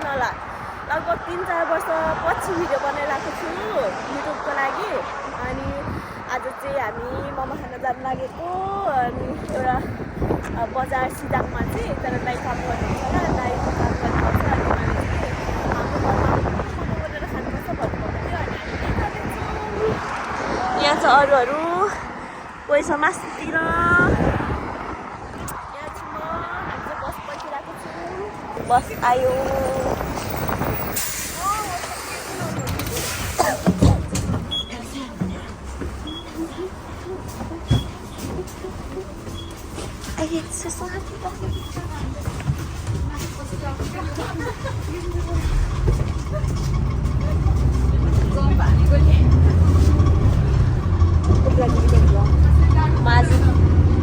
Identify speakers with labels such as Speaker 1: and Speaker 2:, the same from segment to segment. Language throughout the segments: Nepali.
Speaker 1: छैन होला लगभग 3-4 वर्ष पछि भिडियो बनाइरहेको छु युट्युबको लागि अनि आज चाहिँ हामी मोमो खान जान लागेको अनि एउटा बजार सिदाङमा चाहिँ एकजना दाइ काम गर्नुहुन्छ होला दाइको काम गर्नुपर्छ अनि उहाँले चाहिँ हाम्रो घरमा मोमो बनाएर खानुपर्छ भन्नुभएको थियो अनि हामी खाँदैछौँ यहाँ छ अरूहरू कोही छ मास्तिर यहाँ छु म हामी चाहिँ बस पर्खिरहेको छौँ बस आयो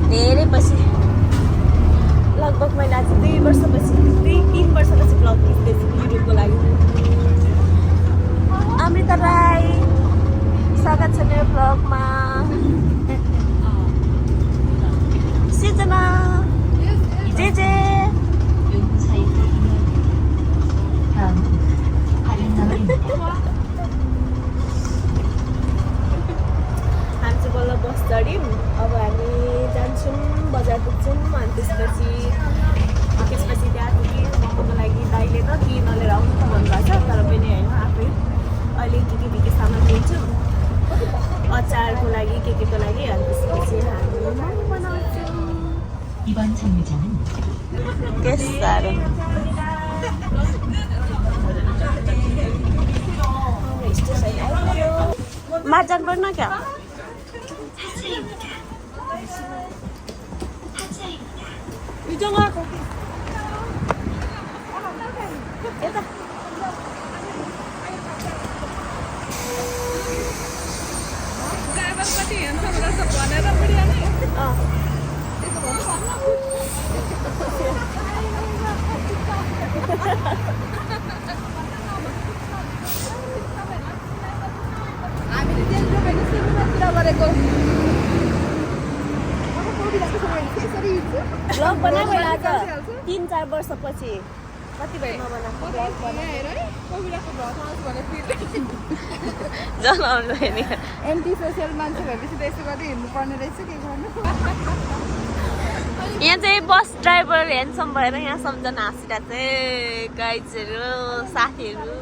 Speaker 1: धेरै पछि लगभग मैले आज 2 वर्षपछि 3 वर्षपछि ब्लग खिच्दैछु युट्युबको लागि अमृता राई स्वागत छ मेरो ब्लगमा सिजना जे हामी चाहिँ बल्ल बस चढ्यौँ अब हामी जान्छौँ बजार पुग्छौँ अनि त्यसपछि त्यहाँ मोमोको लागि दाइले त कि नलिएर आउनु त भन्नुभएको छ तर पनि होइन आफै अहिले के सामान लिन्छु अचारको लागि केको लागि अनि त्यसपछि हामी मोमो बनाउँछौँ के साह्रो मार्जान पर्न क्या 이정하고 여기다 गाबापट्टि हेर्छ भनेर भनेर पनि अनि त्यसो भन्नु हामीले त्यसले पनि सिनेमातिर गरेको ब्लग बनाएको आज 3-4 वर्षपछि कति भयो नबनाएको ब्लग जनाउनु नि
Speaker 2: एन्टी सोसियल मान्छे भएपछि त यसो गर्दै हिँड्नु पर्ने रहेछ के गर्नु
Speaker 1: यहाँ चाहिँ बस ड्राइभर ह्यान्डसम भएर यहाँ सम्झना हाँसिरहेको चाहिँ गाइजहरू साथीहरू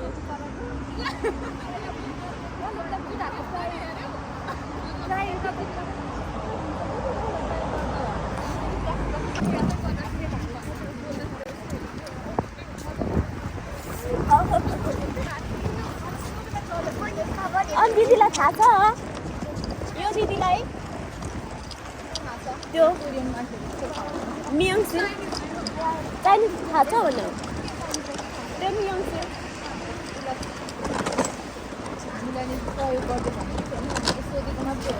Speaker 1: अनि दिदीलाई थाहा छ यो दिदीलाई त्यो मियङसी चाइनिज थाहा छ भने त्यो मियङसी
Speaker 2: हामीलाई प्रयोग गर्दै सोधेको मात्रै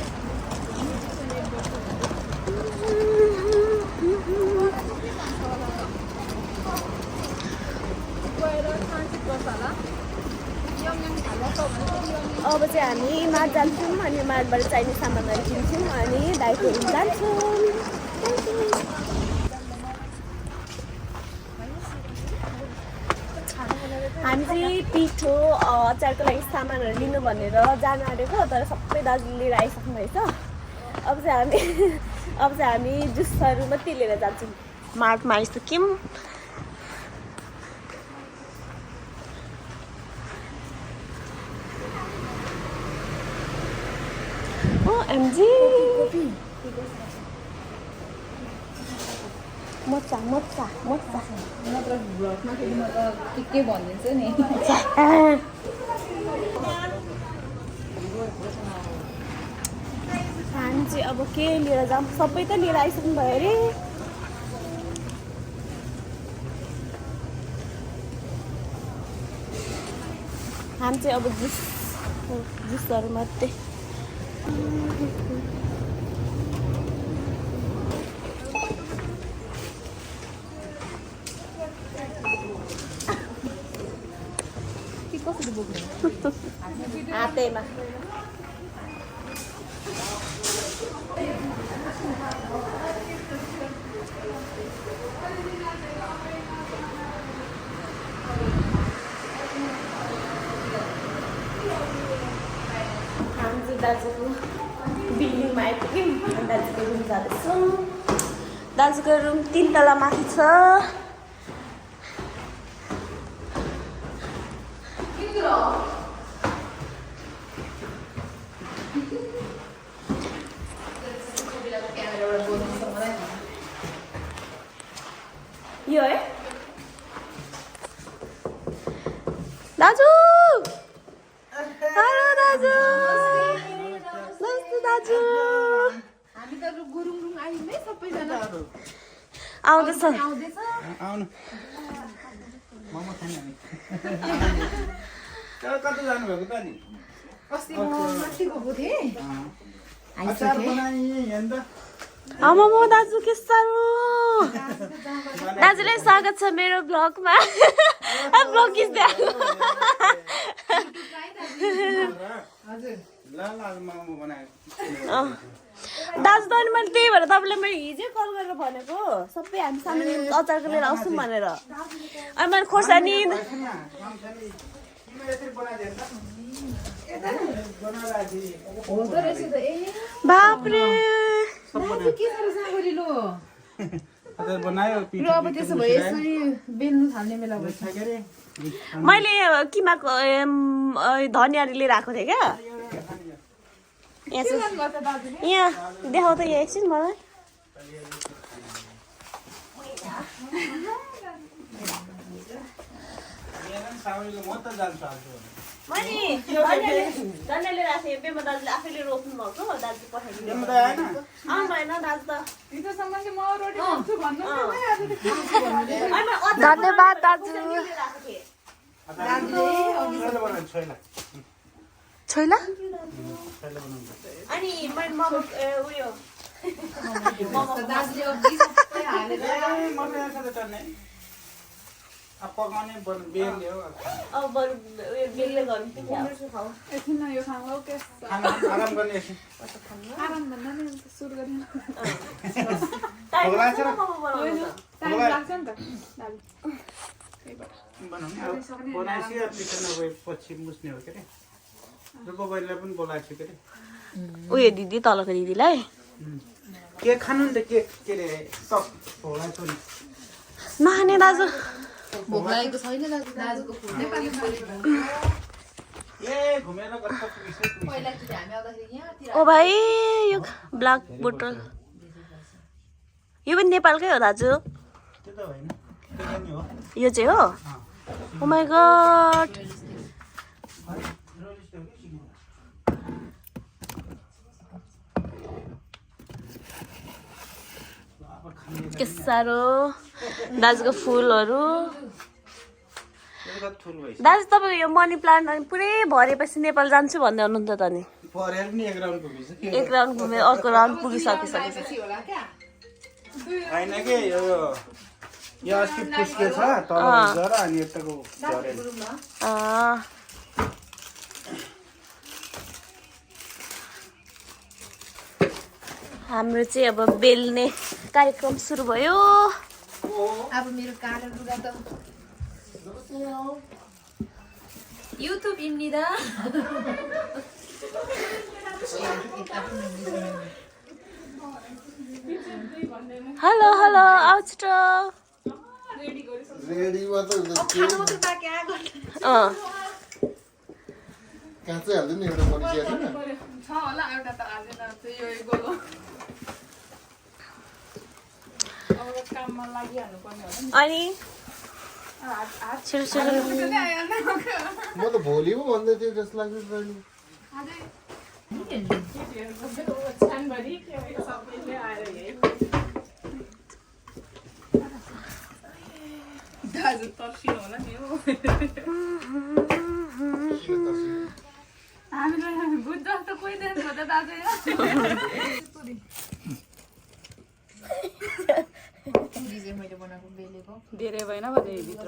Speaker 1: अब चाहिँ हामी मार्ट जान्छौँ अनि मार्टबाट चाहिने सामानहरू किन्छौँ अनि दाइको रुम जान्छौँ हामी चाहिँ पिठो अचारको लागि सामानहरू लिनु भनेर जान आँटेको तर सबै दाजुले लिएर आइसक्नु भएछ अब चाहिँ हामी जुसहरू मात्रै लिएर जान्छौँ मार्टमा आइसक्यौँ एमजी मोचा मोचा मोचा
Speaker 2: नत्र भ्लगमा फेरि म त के भनिदिन्छु नि
Speaker 1: हामी चाहिँ अब के लिएर जाऊँ सबै त लिएर आइसक्नु भयो अरे हामी चाहिँ अब जुसहरू मात्रै
Speaker 2: कसरी बोक्नु
Speaker 1: हातैमा दाजुको बिल्डिङमा आइपुग्यौँ अनि दाजुको रुम जाँदैछौँ दाजुको रुम 3 तला माथि छ यो है दाजु हेलो दाजु नमस्ते दाजु
Speaker 2: हामी त गुरुङ रुङ आयौँ है सबैजना
Speaker 1: आउँदैछ
Speaker 2: आउँदैछ
Speaker 3: आउनु मोमो खाने हामी कता जानुभएको त नि
Speaker 2: अस्ति म माथि गएको थिएँ
Speaker 3: अचार बनाएँ यहाँ त
Speaker 1: आमामा दाजु के साह्रो दाजुलाई स्वागत छ मेरो ब्लगमा ब्लग इज द्याट
Speaker 2: हजुर
Speaker 3: ल ल मोमो बनाएको
Speaker 1: दाजु त अनि मैले त्यही भएर तपाईँलाई मैले हिजै कल गरेर भनेको सबै हामी सानो अचारको लिएर आउँछौँ भनेर अनि मैले खोर्सानी
Speaker 2: हुँदो रहेछ त ए
Speaker 1: बाप्रे
Speaker 2: दाजु के साह्रो साँगरिलो
Speaker 3: अचार बनायो
Speaker 2: र अब त्यसो भए यसरी बेल्नु थाल्ने बेला भयो
Speaker 3: के अरे
Speaker 1: मैले किमाको धनियाँ लिएर आएको थिएँ क्या यहाँ
Speaker 2: के गर्नुभयो त दाजुले
Speaker 1: यहाँ देखाउ त यहाँ एकछिन मलाई
Speaker 3: साउरीको म त जान्छु आज
Speaker 1: मैले धनियाँ लिएर आएको थिएँ बेमा दाजुले आफैले रोप्नु भएको दाजु पठाइदिनु
Speaker 3: म त आएन
Speaker 1: आउनु भएन दाजु त
Speaker 2: हिजोसम्म चाहिँ म रोटी खान्छु भन्नु
Speaker 1: धन्यवाद दाजु
Speaker 3: छोइला बनाउँछु छोइला
Speaker 1: छोइला
Speaker 3: छोइला बनाउँछु
Speaker 1: अनि मैले मोमो उयो
Speaker 2: दाजुले अघि सबै हालेर
Speaker 3: मजा आउँछ त टर्ने अब पकाउने बेल्ने हो
Speaker 1: अब बरु उयो बेलले गर्नु कि खाऊ
Speaker 2: एकछिन यो खाऊ के
Speaker 3: खाना आराम गर्ने एकछिन
Speaker 2: आराम भन्दा नि सुरु गर्ने
Speaker 1: टाइम
Speaker 3: भोग लाग्छ र?
Speaker 2: टाइम लाग्छ नि त दाजु
Speaker 3: बनाउने अब बनाएपछि अब पिछामा गए पछि मुस्ने हो के अरे रुपा बहिनीलाई पनि बोलाएको छु के अरे
Speaker 1: उयो दिदी तलको दिदीलाई
Speaker 3: केक खानु नि त केक के अरे सब भोला छु नि
Speaker 1: नखाने दाजु
Speaker 2: भोक लागेको छैन दाजुको फुल नेपाली
Speaker 3: ए घुमेर कता पुगिसक्यो
Speaker 2: पहिलाचोटि हामी आउँदाखेरि यहाँतिर
Speaker 1: ओ भाइ यो ब्ल्याक बोतल यो पनि नेपालकै हो दाजु
Speaker 3: त्यो त होइन त्यो पनि हो
Speaker 1: यो चाहिँ हो ओ माई गड के साह्रो दाजुको फुलहरू दाजु तपाईँ यो मनी प्लान्ट अनि पुरै भरेपछि नेपाल जान्छु भन्दै हुनुहुन्छ त नि
Speaker 3: परेर नि एक राउन्ड पुगिसक्यो
Speaker 1: एक राउन्ड घुमेर अर्को राउन्ड पुगिसकेछ
Speaker 2: होला क्या
Speaker 3: होइन के यो अस्ति फुस्के छ तल झर अनि यताको झरेन
Speaker 1: हाम्रो चाहिँ अब बेल्ने कार्यक्रम सुरु भयो
Speaker 2: अब मेरो कालो लुगा त युट्युब इन्दिरा
Speaker 1: हेलो हेलो आउँछ त
Speaker 4: रेडीमा त काँचै हाल्दैन नि एउटा मरिचिया छैन
Speaker 2: छ होला एउटा त हालेन यो गोलो अब काममा लागिहाल्नु पर्ने होला नि
Speaker 1: अनि छिटो छिटो
Speaker 4: म त भोलि पो भन्दै थिएँ जस्तो लाग्छ बहिनी
Speaker 2: दाजु तर्सिनु होला नि हो हामीलाई बुझ जस्तो कोही देख्नु हो त दाजु मैले बनाएको बेलेको धेरै भएन भने भित्र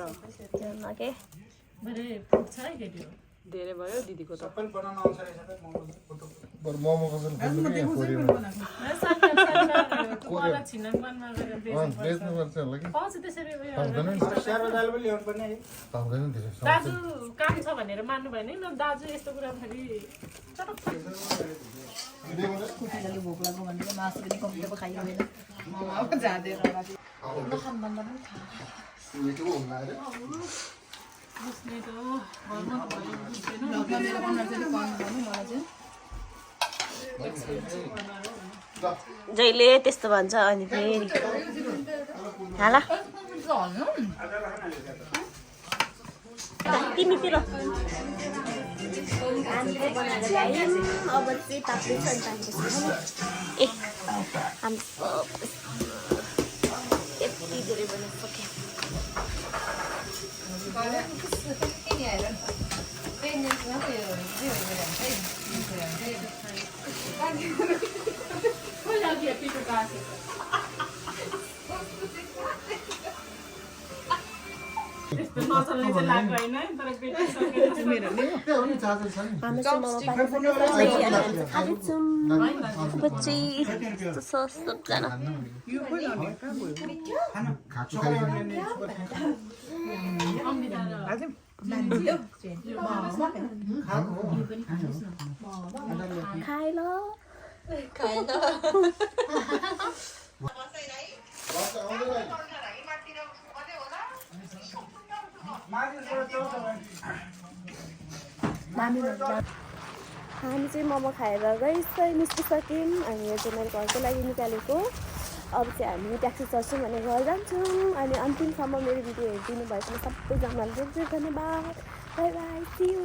Speaker 1: के
Speaker 2: धेरै भयो दिदीको त
Speaker 3: सबै बनाउन आउँछ रहेछ त मोमो फोटो
Speaker 4: बरु मोमो कसरी खोल्नु कि यहाँ कोरियामा बेच्नुपर्छ होला कि पाउँदैन नि
Speaker 3: स्यारो दाल पनि ल्याउनु पर्ने है
Speaker 4: पाउँदैन नि धेरै
Speaker 5: दाजु काम छ भनेर मान्नु भएन नि दाजु यस्तो कुरा फेरि
Speaker 2: भोक लाग्यो भनेर मासु पनि कम्ती खाइयो होइन अब जाँदैन
Speaker 4: मिठो हुन्न अरे
Speaker 5: बुझ्ने त घरमा त भयो बुझ्दैन
Speaker 2: मेरो अनुहार चाहिँ कम गर्नु मलाई चाहिँ
Speaker 1: जहिले त्यस्तो भन्छ अनि फेरि हाला तिमीतिर बनाएर ल्यायौँ अब चाहिँ पाप्दै छ ए हामी यति धेरै बनाइसक्यो
Speaker 5: त्यस्तो नचल्ने चाहिँ लाग्यो होइन तर बेटिसकेर
Speaker 4: त्यही हो नि चार्जर छ नि खाएको
Speaker 1: खाइ ल हामी चाहिँ मोमो खाएर निस्किसक्यौँ अनि यो चाहिँ मेरो घरको लागि निकालेको अब चाहिँ हामी ट्याक्सी चढ्छौँ भने घर जान्छौँ अनि अन्तिमसम्म मेरो भिडियो हेरिदिनु भएकोमा सबैजनालाई धेरै धेरै धन्यवाद बाई बाई सी यू